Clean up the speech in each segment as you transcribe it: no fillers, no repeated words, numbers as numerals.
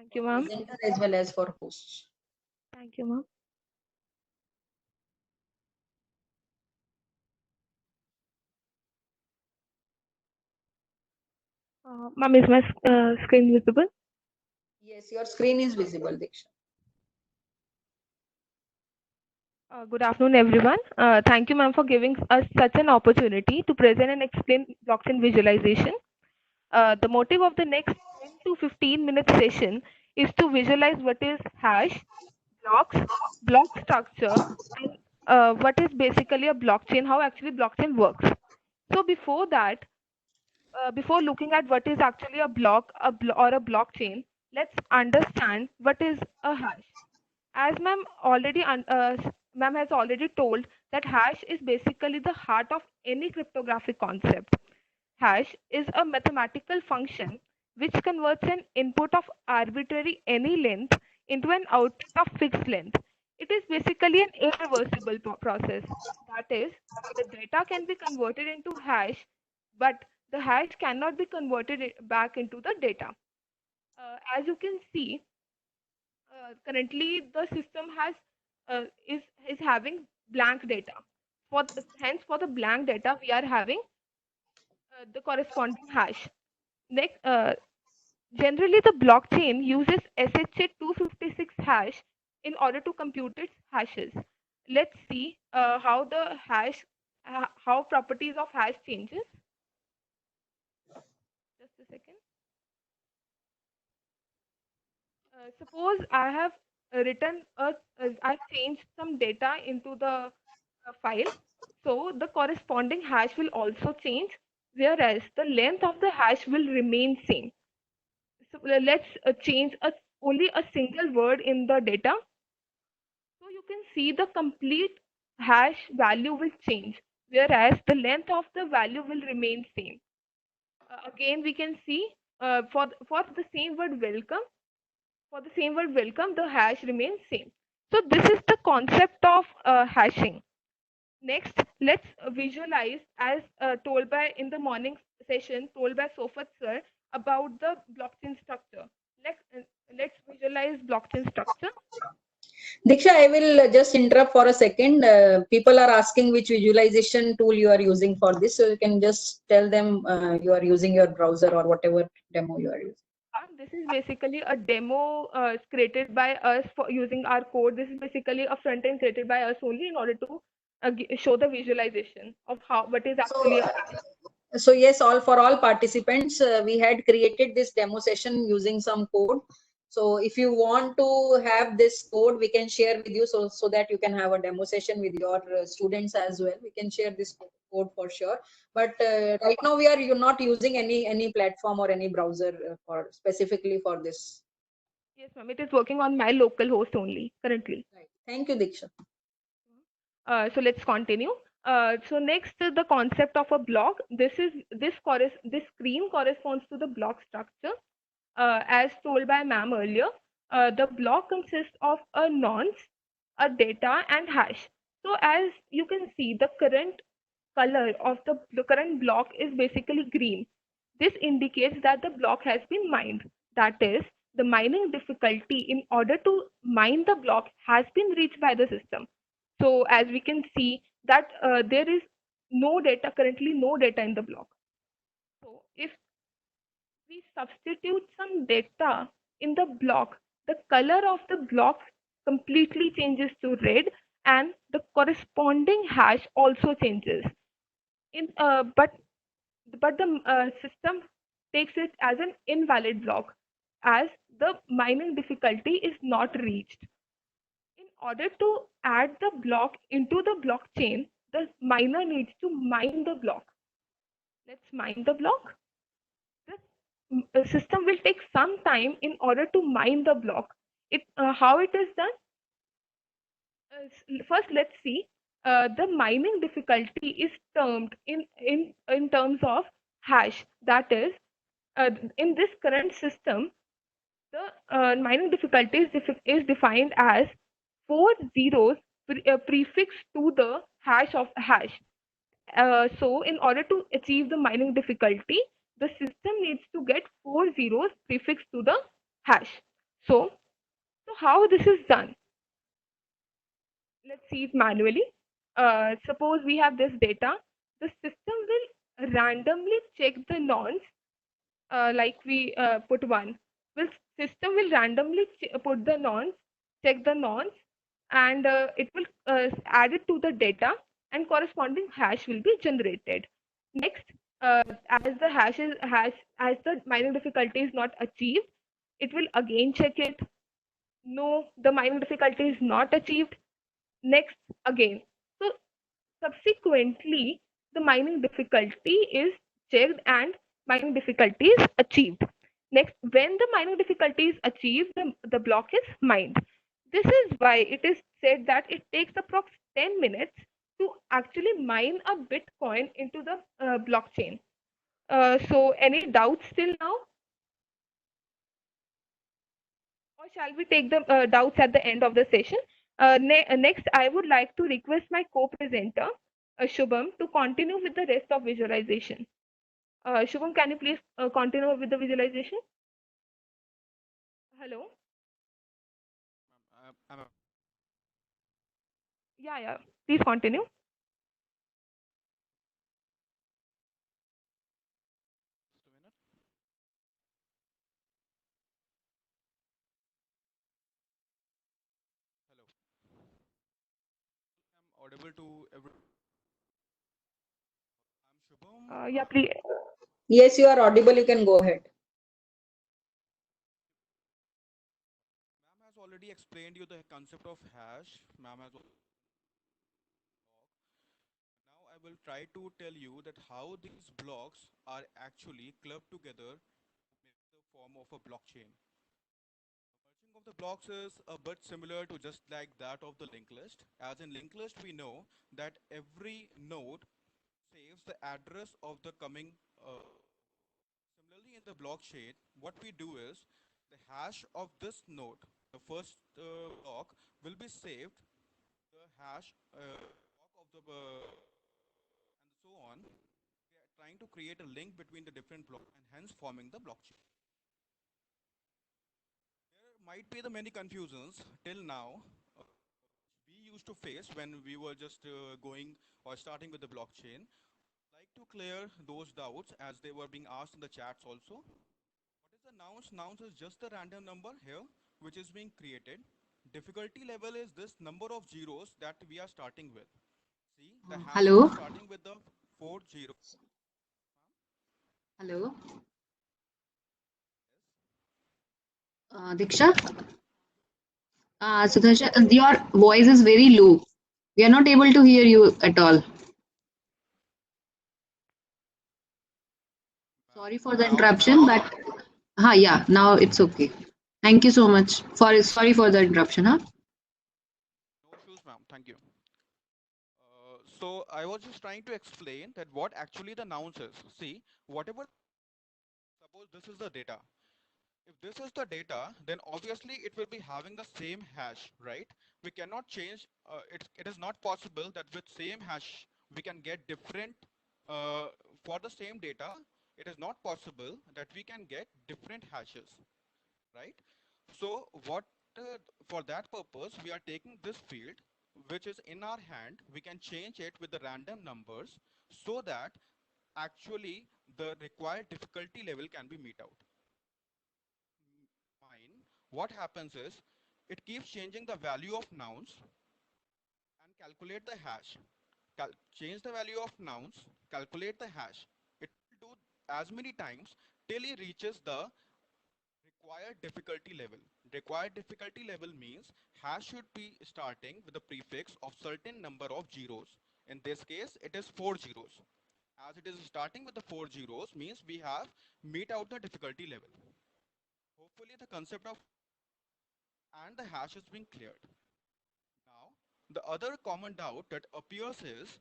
Thank you, ma'am. Presenter as well as for hosts. Thank you, ma'am. Ma'am, is my screen visible? Yes, your screen is visible, Diksha. Good afternoon, everyone. Thank you, ma'am, for giving us such an opportunity to present and explain blockchain visualization. The motive of the next 10 to 15-minute session is to visualize what is hash, blocks, block structure, and what is basically a blockchain, how actually blockchain works. So before that, before looking at what is actually a block, or a blockchain, let's understand what is a hash. As ma'am has already told that hash is basically the heart of any cryptographic concept. Hash is a mathematical function which converts an input of arbitrary any length into an output of fixed length. It is basically an irreversible process. That is, the data can be converted into hash, but the hash cannot be converted back into the data. As you can see, currently the system has is having blank data. Hence, for the blank data, we are having the corresponding hash. Next, generally, the blockchain uses SHA-256 hash in order to compute its hashes. Let's see how properties of hash changes. Just a second. Suppose I have I've changed some data into the file, so the corresponding hash will also change, whereas the length of the hash will remain same. So let's change only a single word in the data. So you can see the complete hash value will change, whereas the length of the value will remain same. Again, we can see for the same word welcome, the hash remains same. So this is the concept of hashing. Next, let's visualize, as told by in the morning session, told by Sofat sir, about the blockchain structure. Let's visualize blockchain structure. Diksha, I will just interrupt for a second. People are asking which visualization tool you are using for this, so you can just tell them you are using your browser or whatever demo you are using. This is basically a demo created by us for using our code. This is basically a front end created by us only in order to show the visualization of how what is So, actually a so yes, all participants, we had created this demo session using some code. So if you want to have this code, we can share with you so that you can have a demo session with your students as well. We can share this code for sure. But right now you're not using any platform or any browser for specifically for this. Yes, ma'am. It is working on my local host only currently. Right. Thank you, Diksha. So let's continue. So next, the concept of a block. This screen corresponds to the block structure, as told by ma'am earlier. The block consists of a nonce, a data, and hash. So as you can see, the current color of the current block is basically green. This indicates that the block has been mined. That is, the mining difficulty in order to mine the block has been reached by the system. So as we can see that there is currently no data in the block. So if we substitute some data in the block, the color of the block completely changes to red, and the corresponding hash also changes. But the system takes it as an invalid block, as the mining difficulty is not reached. In order to add the block into the blockchain, the miner needs to mine the block. Let's mine the block. The system will take some time in order to mine the block. How it is done? First, let's see. The mining difficulty is termed in terms of hash. That is, in this current system, the mining difficulty is defined as four zeros prefixed to the hash of hash. So, in order to achieve the mining difficulty, the system needs to get four zeros prefixed to the hash. So how this is done? Let's see it manually. Suppose we have this data. The system will randomly check the nonce, like we put one. Will system will randomly put the nonce, check the nonce, and it will add it to the data, and corresponding hash will be generated. Next, as the as the mining difficulty is not achieved, it will again check it. No, the mining difficulty is not achieved. Next, again. So subsequently, the mining difficulty is checked and mining difficulty is achieved. Next, when the mining difficulty is achieved, the block is mined. This is why it is said that it takes approx 10 minutes to actually mine a Bitcoin into the blockchain. So any doubts till now? Or shall we take the doubts at the end of the session? Next, I would like to request my co-presenter, Shubham, to continue with the rest of visualization. Shubham, can you please continue with the visualization? Hello? I'm Yeah, yeah. Please continue. just a minute. Hello. I'm audible to every. I'm Shubham. Yeah, please. Yes, you are audible. You can go ahead. Ma'am has already explained you the concept of hash. Ma'am has. Now I will try to tell you that how these blocks are actually clubbed together to make the form of a blockchain. Merging of the blocks is a bit similar to just like that of the linked list. As in linked list, we know that every node saves the address of the coming. Similarly, in the blockchain, what we do is the hash of this node, the first block, will be saved. The hash block of the and so on. We are trying to create a link between the different blocks and hence forming the blockchain. There might be the many confusions till now we used to face when we were just going or starting with the blockchain. Like to clear those doubts as they were being asked in the chats also. What is the nouns? Nouns is just the random number here which is being created. Difficulty level is this number of zeros that we are starting with. See, the hashes Hello. are starting with the four zeros. Hello. Diksha. Sudharshan, your voice is very low. We are not able to hear you at all. Sorry for the Now it's interruption, audible. but yeah, now it's okay. Thank you so much for sorry for the interruption, huh? No issues, ma'am. Thank you. So I was just trying to explain that what actually the nouns is. See, whatever, suppose this is the data. If this is the data, then obviously it will be having the same hash, right? We cannot change, it is not possible that with same hash, we can get different, uh, for the same data, it is not possible that we can get different hashes, right? So what, for that purpose, we are taking this field, which is in our hand, we can change it with the random numbers so that actually the required difficulty level can be met out. Mine, what happens is it keeps changing the value of nouns and calculate the hash. Change the value of nouns, calculate the hash. It will do as many times till it reaches the required difficulty level. Required difficulty level means hash should be starting with a prefix of certain number of zeros. In this case, it is 4 zeros. As it is starting with the 4 zeros means we have meet out the difficulty level. Hopefully the concept of and the hash is being cleared. Now, the other common doubt that appears is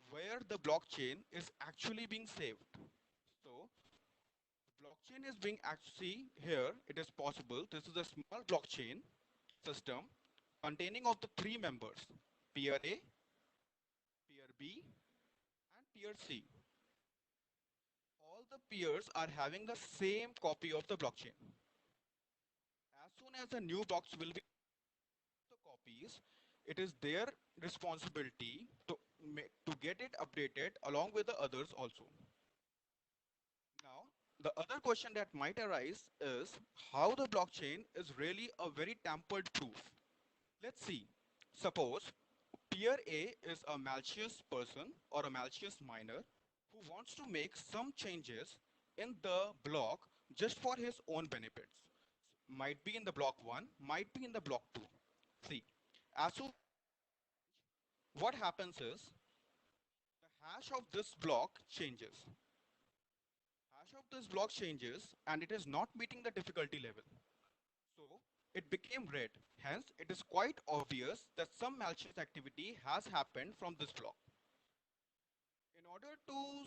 where the blockchain is actually being saved. So, blockchain is being actually here. It is possible. This is a small blockchain system containing of the three members: peer A, peer B, and peer C. All the peers are having the same copy of the blockchain. as soon as the new blocks will be the copies, it is their responsibility to get it updated along with the others also. Now, the other question that might arise is how the blockchain is really a very tampered proof. Let's see. Suppose peer A is a malicious person or a malicious miner who wants to make some changes in the block just for his own benefits. Might be in the block 1, might be in the block 2. See, as soon what happens is the hash of this block changes. Hash of this block changes and it is not meeting the difficulty level. So it became red. Hence, it is quite obvious that some malicious activity has happened from this block. In order to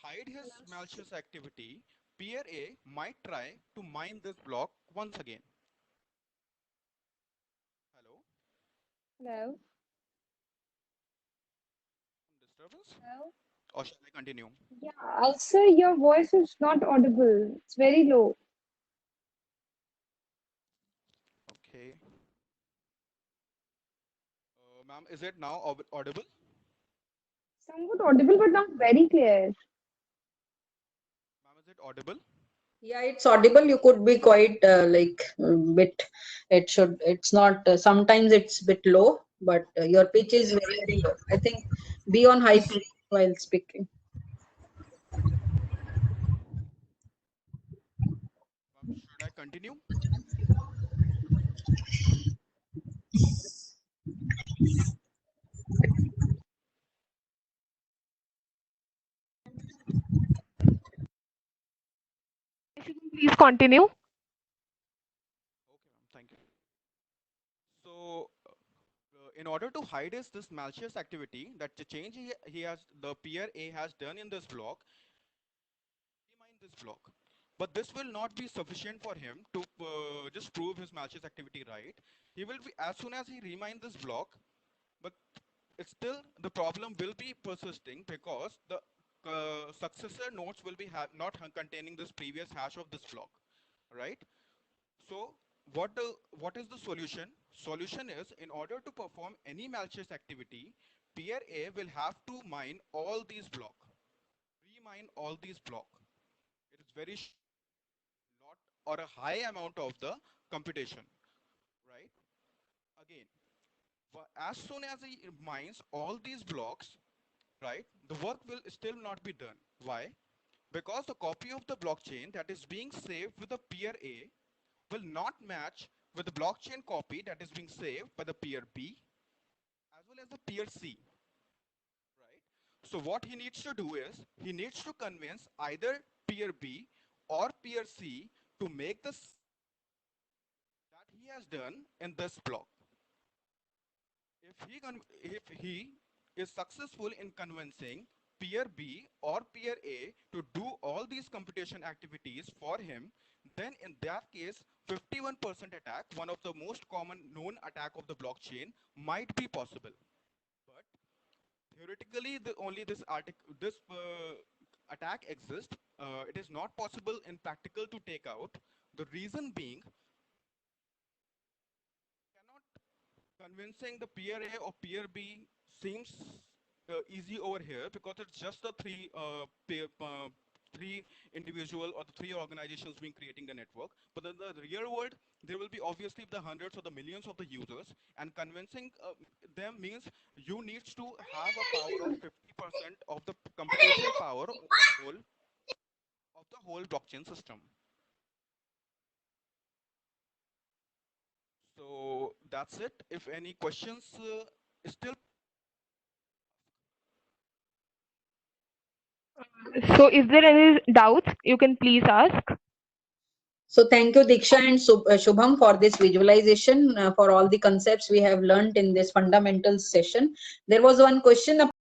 hide his malicious activity, peer A might try to mine this block once again. Hello? Hello. Some disturbance? Hello. Or shall I continue? Yeah, sir, your voice is not audible. It's very low. Okay. Ma'am, is it now audible? Somewhat audible, but not very clear. Ma'am, is it audible? Yeah, it's audible. You could be quite bit. It's not. Sometimes it's bit low, but your pitch is very, very low. I think be on high pitch while speaking. Ma'am, should I continue? Please continue. Okay, ma'am. Thank you. So, in order to hide this malicious activity, that the change the peer A has done in this block, mine this block. But this will not be sufficient for him to just prove his malicious activity right. He will be, as soon as he remine this block, but it's still the problem will be persisting because the successor nodes will be not containing this previous hash of this block, right? So what is the solution? Solution is in order to perform any malicious activity, peer A will have to mine all these block, remine all these block. It is very lot or a high amount of the computation, right? Again, as soon as he mines all these blocks, right, the work will still not be done. Why? Because the copy of the blockchain that is being saved with the peer A will not match with the blockchain copy that is being saved by the peer B as well as the peer C, right? So what he needs to do is he needs to convince either peer B or peer C to make this that he has done in this block. If he is successful in convincing peer B or peer A to do all these computation activities for him, then in that case, 51% attack, one of the most common known attack of the blockchain, might be possible. But theoretically, only this attack exists. It is not possible in practical to take out. The reason being, cannot convincing the peer A or peer B seems easy over here because it's just the three individual or the three organizations being creating the network. But in the real world, there will be obviously the hundreds or the millions of the users, and convincing them means you need to have a power of 50% of the computation power of the whole blockchain system. So that's it. If any questions still. So, if there any doubts, you can please ask. So thank you, Diksha and Shubham, for this visualization, for all the concepts we have learned in this fundamentals session. There was one question